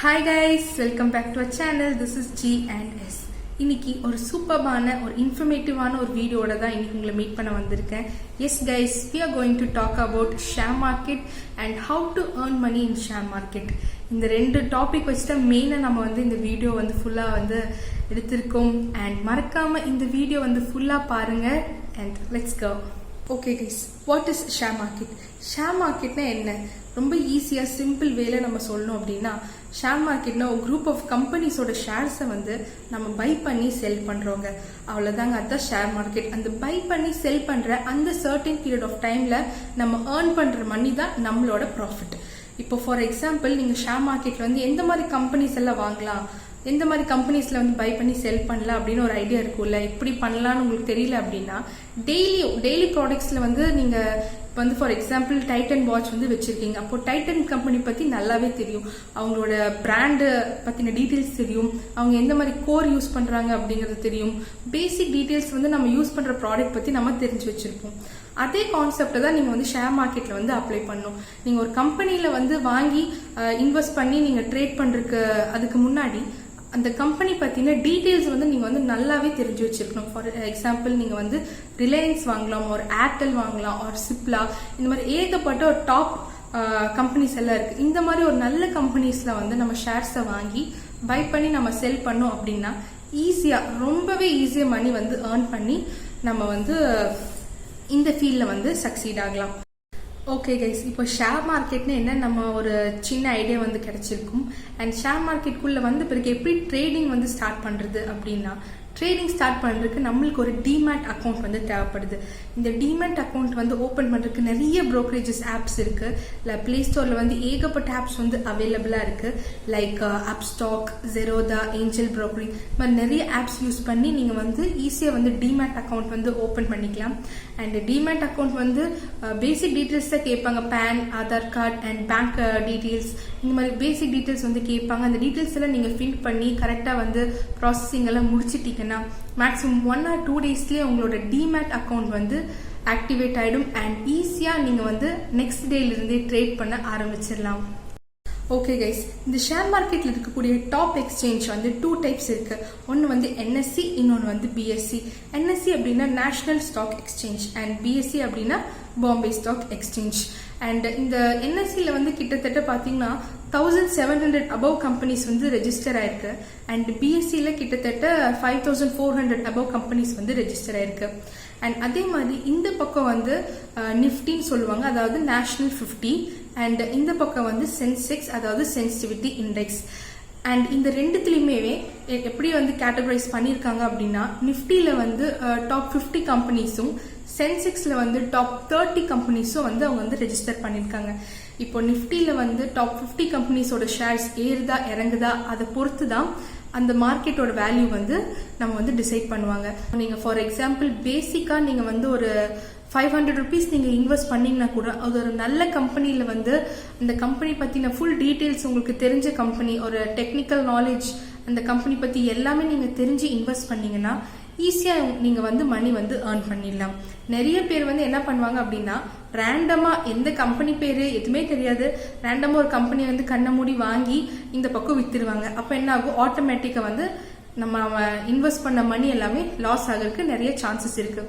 Hi guys, welcome back to our channel. This is G and S. இன்னைக்கு ஒரு சூப்பர்பான ஒரு இன்ஃபர்மேட்டிவான ஒரு வீடியோட தான் இன்னைக்கு உங்களை மீட் பண்ண வந்திருக்கேன். Yes guys, we are going to talk about share market and how to earn money in share market. இந்த ரெண்டு டாபிக் வச்சுட்டு மெயினா நம்ம வந்து இந்த வீடியோ வந்து ஃபுல்லா வந்து எடுத்திருக்கோம். அண்ட் மறக்காம இந்த வீடியோ வந்து ஃபுல்லா பாருங்க. and let's go. Okay guys, what is share market? Share மார்க்கெட்னா என்ன? ரொம்ப ஈஸியாக சிம்பிள் வேல நம்ம சொல்லணும் அப்படின்னா, ஷேர் மார்க்கெட்னா ஒரு குரூப் ஆஃப் கம்பெனிஸோட ஷேர்ஸை வந்து நம்ம பை பண்ணி செல் பண்ணுறோங்க. அவ்வளோதாங்க, அதுதான் ஷேர் மார்க்கெட். அந்த பை பண்ணி செல் பண்ணுற அந்த சர்டன் பீரியட் ஆஃப் டைமில் நம்ம ஏர்ன் பண்ணுற மணி தான் நம்மளோட ப்ராஃபிட். இப்போ ஃபார் எக்ஸாம்பிள், நீங்கள் ஷேர் மார்க்கெட்டில் வந்து எந்த மாதிரி கம்பெனிஸ் எல்லாம் வாங்கலாம், எந்த மாதிரி கம்பெனிஸில் வந்து பை பண்ணி செல் பண்ணலாம் அப்படின்னு ஒரு ஐடியா இருக்கும்ல. எப்படி பண்ணலான்னு உங்களுக்கு தெரியல அப்படின்னா, டெய்லி ப்ராடக்ட்ஸில் வந்து நீங்கள் இப்போ வந்து ஃபார் எக்ஸாம்பிள் டைட்டன் வாட்ச் வந்து வச்சுருக்கீங்க. அப்போ டைட்டன் கம்பெனி பற்றி நல்லாவே தெரியும், அவங்களோட பிராண்டு பற்றின டீட்டெயில்ஸ் தெரியும், அவங்க எந்த மாதிரி கோர் யூஸ் பண்ணுறாங்க அப்படிங்கிறது தெரியும். பேசிக் டீட்டெயில்ஸ் வந்து நம்ம யூஸ் பண்ணுற ப்ராடக்ட் பற்றி நம்ம தெரிஞ்சு வச்சுருப்போம். அதே கான்செப்டை தான் நீங்கள் வந்து ஷேர் மார்க்கெட்டில் வந்து அப்ளை பண்ணணும். நீங்கள் ஒரு கம்பெனியில் வந்து வாங்கி இன்வெஸ்ட் பண்ணி நீங்கள் ட்ரேட் பண்ணுறதுக்கு அதுக்கு முன்னாடி அந்த கம்பெனி பற்றின டீட்டெயில்ஸ் வந்து நீங்கள் வந்து நல்லாவே தெரிஞ்சு வச்சிருக்கணும். ஃபார் எக்ஸாம்பிள், நீங்கள் வந்து ரிலையன்ஸ் வாங்கலாம், ஒரு ஏர்டெல் வாங்கலாம், ஒரு சிப்லா, இந்த மாதிரி ஏகப்பட்ட ஒரு டாப் கம்பெனிஸ் எல்லாம் இருக்குது. இந்த மாதிரி ஒரு நல்ல கம்பெனிஸில் வந்து நம்ம ஷேர்ஸை வாங்கி பை பண்ணி நம்ம செல் பண்ணோம் அப்படின்னா ரொம்பவே ஈஸியாக மணி வந்து ஏர்ன் பண்ணி நம்ம வந்து இந்த ஃபீல்டில் வந்து சக்சீட் ஆகலாம். ஓகே கைஸ், இப்போ ஷேர் மார்க்கெட்னு என்ன நம்ம ஒரு சின்ன ஐடியா வந்து கிடைச்சிருக்கும். அண்ட் ஷேர் மார்க்கெட்டுக்குள்ளே வந்து பிறகு எப்படி ட்ரேடிங் வந்து ஸ்டார்ட் பண்ணுறது அப்படின்னா, ட்ரேடிங் ஸ்டார்ட் பண்ணுறதுக்கு நம்மளுக்கு ஒரு டிமேட் அக்கௌண்ட் வந்து தேவைப்படுது. இந்த டிமேட் அக்கௌண்ட் வந்து ஓப்பன் பண்ணுறதுக்கு நிறைய ப்ரோக்கரேஜஸ் ஆப்ஸ் இருக்குது. இல்லை ப்ளே ஸ்டோரில் வந்து ஏகப்பட்ட ஆப்ஸ் வந்து அவைலபிளாக இருக்குது. லைக் அப்ஸ்டாக், ஜெரோதா, ஏஞ்சல் ப்ரோக்கரி, இந்த மாதிரி நிறைய ஆப்ஸ் யூஸ் பண்ணி நீங்கள் வந்து ஈஸியாக வந்து டிமேட் அக்கௌண்ட் வந்து ஓப்பன் பண்ணிக்கலாம். அண்ட் டிமேட் அக்கௌண்ட் வந்து பேசிக் டீட்டெயில்ஸ் தான் கேட்பாங்க. PAN, Aadhaar card and bank details, இந்த மாதிரி பேசிக் டீட்டெயில்ஸ் வந்து கேட்பாங்க. அந்த டீட்டெயில்ஸ் எல்லாம் நீங்கள் ஃபில் பண்ணி கரெக்டாக வந்து ப்ராசஸிங் எல்லாம் முடிச்சிட்டீங்கன்னா மேக்ஸிமம் 1 or 2 daysலேயே உங்களோட டிமேட் அக்கௌண்ட் வந்து ஆக்டிவேட் ஆகிடும். அண்ட் ஈஸியாக நீங்கள் வந்து நெக்ஸ்ட் டேலேருந்தே ட்ரேட் பண்ண ஆரம்பிச்சிடலாம். ஓகே கைஸ், இந்த ஷேர் மார்க்கெட்டில் இருக்கக்கூடிய டாப் எக்ஸ்சேஞ்ச் வந்து 2 டைப்ஸ் இருக்கு. ஒன்று வந்து NSE, இன்னொன்று வந்து BSE. NSE அப்படின்னா national stock exchange and BSE அப்படின்னா பாம்பே ஸ்டாக் எக்ஸ்சேஞ்ச். அண்ட் இந்த NSEல வந்து கிட்டத்தட்ட பார்த்தீங்கன்னா 1700 above கம்பெனிஸ் வந்து ரெஜிஸ்டர் ஆயிருக்கு. அண்ட் BSEல கிட்டத்தட்ட 5400 above கம்பெனிஸ் வந்து ரெஜிஸ்டர் ஆயிருக்கு. அண்ட் அதே மாதிரி இந்த பக்கம் வந்து நிஃப்டின்னு சொல்லுவாங்க, அதாவது நேஷனல் 50. அண்ட் இந்த பக்கம் வந்து சென்செக்ஸ், அதாவது சென்சிட்டிவிட்டி இண்டெக்ஸ். அண்ட் இந்த ரெண்டுத்துலையுமே எப்படி வந்து கேட்டகரைஸ் பண்ணியிருக்காங்க அப்படின்னா, நிஃப்டியில் வந்து டாப் 50 கம்பெனிஸும், சென்செக்ஸில் வந்து டாப் 30 கம்பெனிஸும் வந்து அவங்க வந்து ரெஜிஸ்டர் பண்ணியிருக்காங்க. இப்போ நிஃப்டியில் வந்து டாப் 50 கம்பெனிஸோட ஷேர்ஸ் ஏறுதா இறங்குதா அதை பொறுத்து தான் அந்த மார்க்கெட்டோட வேல்யூ வந்து நம்ம வந்து டிசைட் பண்ணுவாங்க. நீங்கள் ஃபார் எக்ஸாம்பிள் பேசிக்காக நீங்கள் வந்து ஒரு 500 rupees நீங்கள் இன்வெஸ்ட் பண்ணிங்கன்னா கூட, அது ஒரு நல்ல கம்பெனியில் வந்து அந்த கம்பெனி பற்றின ஃபுல் டீட்டெயில்ஸ் உங்களுக்கு தெரிஞ்ச கம்பெனி, ஒரு டெக்னிக்கல் நாலேஜ் அந்த கம்பெனி பற்றி எல்லாமே நீங்கள் தெரிஞ்சு இன்வெஸ்ட் பண்ணீங்கன்னா ஈஸியாக நீங்கள் வந்து மணி வந்து ஏர்ன் பண்ணிடலாம். நிறைய பேர் வந்து என்ன பண்ணுவாங்க அப்படின்னா, ரேண்டமாக எந்த கம்பெனி பேர் எதுவுமே தெரியாது, ரேண்டமாக ஒரு கம்பெனி வந்து கண்ணை மூடி வாங்கி இந்த பக்கம் விற்றுருவாங்க. அப்போ என்ன ஆகும், ஆட்டோமேட்டிக்காக வந்து நம்ம இன்வெஸ்ட் பண்ண மணி எல்லாமே லாஸ் ஆகிறதுக்கு நிறைய சான்சஸ் இருக்கு.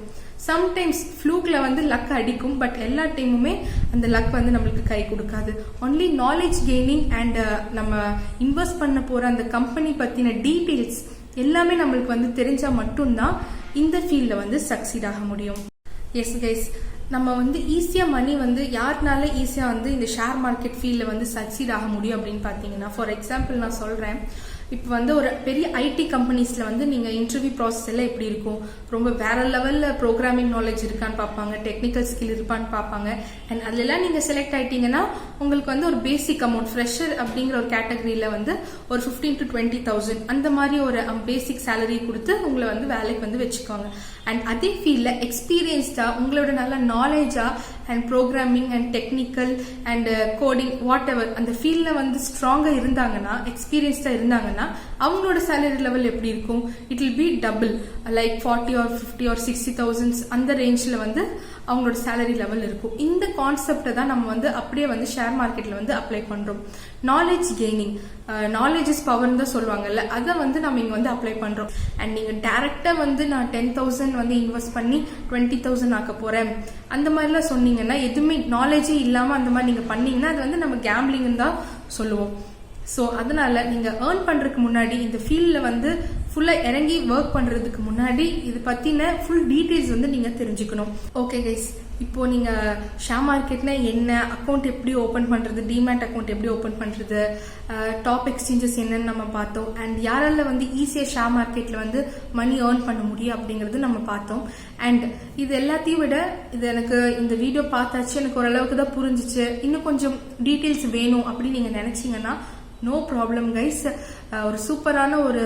சம்டைம்ஸ் ஃப்ளூக்ல வந்து லக் அடிக்கும், பட் எல்லா டைமுமே அந்த லக் வந்து நம்மளுக்கு கை கொடுக்காது. ஒன்லி நாலேஜ் கெய்னிங் அண்ட் நம்ம இன்வெஸ்ட் பண்ண போற அந்த கம்பெனி பத்தின டீட்டெயில்ஸ் எல்லாமே நம்மளுக்கு வந்து தெரிஞ்சா மட்டும்தான் இந்த ஃபீல்ட்ல வந்து சக்சீட் ஆக முடியும். எஸ் கைஸ், நம்ம வந்து ஈஸியாக மணி வந்து யாருனால ஈஸியாக வந்து இந்த ஷேர் மார்க்கெட் ஃபீல்டில் வந்து சக்சீட் ஆக முடியும் அப்படின்னு பார்த்தீங்கன்னா, ஃபார் எக்ஸாம்பிள் நான் சொல்கிறேன், இப்போ வந்து ஒரு பெரிய ஐடி கம்பெனிஸில் வந்து நீங்கள் இன்டர்வியூ ப்ராசஸ் எல்லாம் எப்படி இருக்கும், ரொம்ப வேற லெவலில் ப்ரோக்ராமிங் நாலேஜ் இருக்கான்னு பார்ப்பாங்க, டெக்னிக்கல் ஸ்கில் இருப்பான்னு பார்ப்பாங்க. அண்ட் அதிலெல்லாம் நீங்கள் செலக்ட் ஆகிட்டீங்கன்னா உங்களுக்கு வந்து ஒரு பேசிக் அமௌண்ட், ஃப்ரெஷர் அப்படிங்கிற ஒரு கேட்டகரியில் வந்து ஒரு 15,000 to 20,000 அந்த மாதிரி ஒரு பேசிக் சேலரி கொடுத்து உங்களை வந்து வேலைக்கு வந்து வச்சுக்கோங்க. அண்ட் அதே ஃபீல்டில் எக்ஸ்பீரியன்ஸ்டாக உங்களோட நல்ல நாலேஜாக and programming and technical and coding whatever அந்த ஃபீல்டில் வந்து ஸ்ட்ராங்காக இருந்தாங்கன்னா, எக்ஸ்பீரியன்ஸ்டாக இருந்தாங்கன்னா, அவங்களோட சேலரி லெவல் எப்படி இருக்கும், it will be double, like 40 or 50 or 60,000 அந்த ரேஞ்சில் வந்து அவங்களோட சேலரி லெவல் இருக்கும். இந்த கான்செப்டை தான் நம்ம வந்து அப்படியே வந்து ஷேர் மார்க்கெட்ல வந்து அப்ளை பண்றோம். நாலேஜ் கெய்னிங், நாலேஜ் இஸ் பவர்னு தான் சொல்லுவாங்கல்ல, அதை வந்து நம்ம இங்க வந்து அப்ளை பண்றோம். அண்ட் நீங்க டைரக்டா வந்து நான் 10,000 வந்து இன்வெஸ்ட் பண்ணி 20,000 ஆக்க போறேன் அந்த மாதிரிலாம் சொன்னீங்கன்னா, எதுவுமே நாலேஜே இல்லாம அந்த மாதிரி நீங்க பண்ணீங்கன்னா அது வந்து நம்ம கேம்பிளிங் தான் சொல்லுவோம். ஸோ அதனால நீங்க ஏர்ன் பண்றதுக்கு முன்னாடி இந்த ஃபீல்ட்ல வந்து ஃபுல்லா இறங்கி ஒர்க் பண்றதுக்கு முன்னாடி இது பத்தின ஃபுல் டீடைல்ஸ் வந்து நீங்க தெரிஞ்சுக்கணும். ஓகே கைஸ், இப்போ நீங்க ஷேர் மார்க்கெட்னா என்ன, அக்கௌண்ட் எப்படி ஓபன் பண்றது, டிமேட் அக்கௌண்ட் எப்படி ஓபன் பண்றது, டாப் எக்ஸ்சேஞ்சஸ் என்னன்னு நம்ம பார்த்தோம். அண்ட் யாரால வந்து ஈஸியா ஷேர் மார்க்கெட்ல வந்து மணி ஏர்ன் பண்ண முடியும் அப்படிங்கறது நம்ம பார்த்தோம். அண்ட் இது எல்லாத்தையும் விட இது எனக்கு இந்த வீடியோ பார்த்தாச்சு, எனக்கு ஓரளவுக்கு தான் புரிஞ்சிச்சு, இன்னும் கொஞ்சம் டீடைல்ஸ் வேணும் அப்படின்னு நீங்க நினைச்சீங்கன்னா நோ ப்ராப்ளம் கைஸ். ஒரு சூப்பரான ஒரு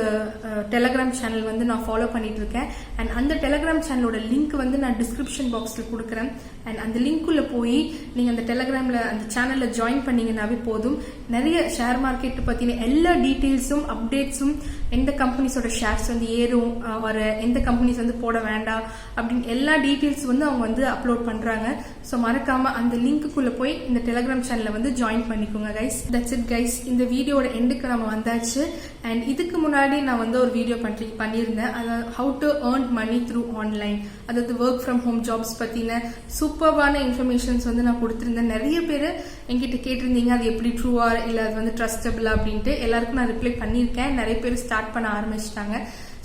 டெலகிராம் சேனல் வந்து நான் ஃபாலோ பண்ணிட்டு இருக்கேன். அண்ட் அந்த டெலகிராம் சேனலோட லிங்க் வந்து நான் டிஸ்கிரிப்ஷன் பாக்ஸ்ல கொடுக்குறேன். அண்ட் அந்த லிங்க்குள்ள போய் நீங்க அந்த டெலகிராம்ல அந்த சேனல்ல ஜாயின் பண்ணீங்கன்னாவே போதும். நிறைய ஷேர் மார்க்கெட் பத்தின எல்லா டீடைல்ஸும் அப்டேட்ஸும், எந்த கம்பெனிஸோட ஷேர்ஸ் வந்து ஏறும், ஒரு எந்த கம்பெனிஸ் வந்து போட வேண்டாம் அப்படின்னு எல்லா டீடைல்ஸ் வந்து அவங்க வந்து அப்லோட் பண்றாங்க. ஸோ மறக்காம அந்த லிங்க்குள்ள போய் இந்த டெலகிராம் சேனலை வந்து ஜாயின் பண்ணிக்கோங்க கைஸ். தட்ஸ் இட் கைஸ், இந்த வீடியோட எண்டுக்கு நம்ம வந்தாச்சு. அண்ட் இதுக்கு முன்னாடி நான் வந்து ஒரு வீடியோ பண்ணியிருந்தேன், அதாவது how to earn money through online, அதாவது ஒர்க் ஃப்ரம் ஹோம் ஜாப்ஸ் பத்தின சூப்பர்வான இன்ஃபர்மேஷன்ஸ் வந்து நான் கொடுத்திருந்தேன். நிறைய பேர் என்கிட்ட கேட்டிருந்தீங்க அது எப்படி ட்ரூவா இல்ல அது வந்து ட்ரஸ்டபிளா அப்படின்ட்டு. எல்லாருக்கும் நான் ரிப்ளை பண்ணியிருக்கேன். நிறைய பேர் ஸ்டார்ட் பண்ண ஆரம்பிச்சிட்டாங்க.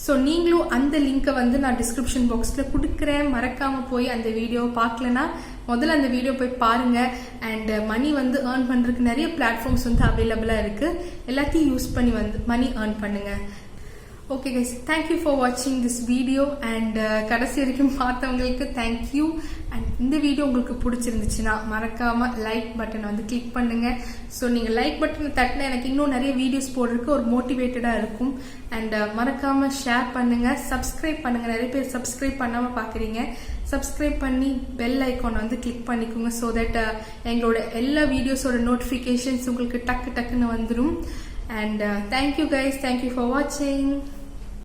ஸோ நீங்களும் அந்த லிங்கை வந்து நான் டிஸ்கிரிப்ஷன் பாக்ஸ்ல கொடுக்குறேன். மறக்காம போய் அந்த வீடியோவை பார்க்கலன்னா முதல்ல அந்த வீடியோ போய் பாருங்க. அண்ட் மணி வந்து ஏர்ன் பண்றதுக்கு நிறைய பிளாட்ஃபார்ம்ஸ் வந்து அவைலபிளா இருக்கு. எல்லாத்தையும் யூஸ் பண்ணி வந்து மணி ஏர்ன் பண்ணுங்க. ஓகே கைஸ், தேங்க்யூ ஃபார் வாட்சிங் திஸ் வீடியோ. அண்ட் கடைசி வரைக்கும் பார்த்தவங்களுக்கு தேங்க்யூ. அண்ட் இந்த வீடியோ உங்களுக்கு பிடிச்சிருந்துச்சுன்னா மறக்காம லைக் பட்டனை வந்து கிளிக் பண்ணுங்க. ஸோ நீங்க லைக் பட்டனை தட்டினா எனக்கு இன்னும் நிறைய வீடியோஸ் போடுறதுக்கு ஒரு மோட்டிவேட்டடா இருக்கும். அண்ட் மறக்காம ஷேர் பண்ணுங்க, சப்ஸ்கிரைப் பண்ணுங்க. நிறைய பேர் சப்ஸ்கிரைப் பண்ணாம பாக்குறீங்க. சப்ஸ்கிரைப் பண்ணி பெல் ஐக்கான் வந்து கிளிக் பண்ணிக்கோங்க. ஸோ தட் எங்களோட எல்லா வீடியோஸோட நோட்டிஃபிகேஷன்ஸ் உங்களுக்கு டக்குன்னு வந்துடும். And thank you guys, thank you for watching.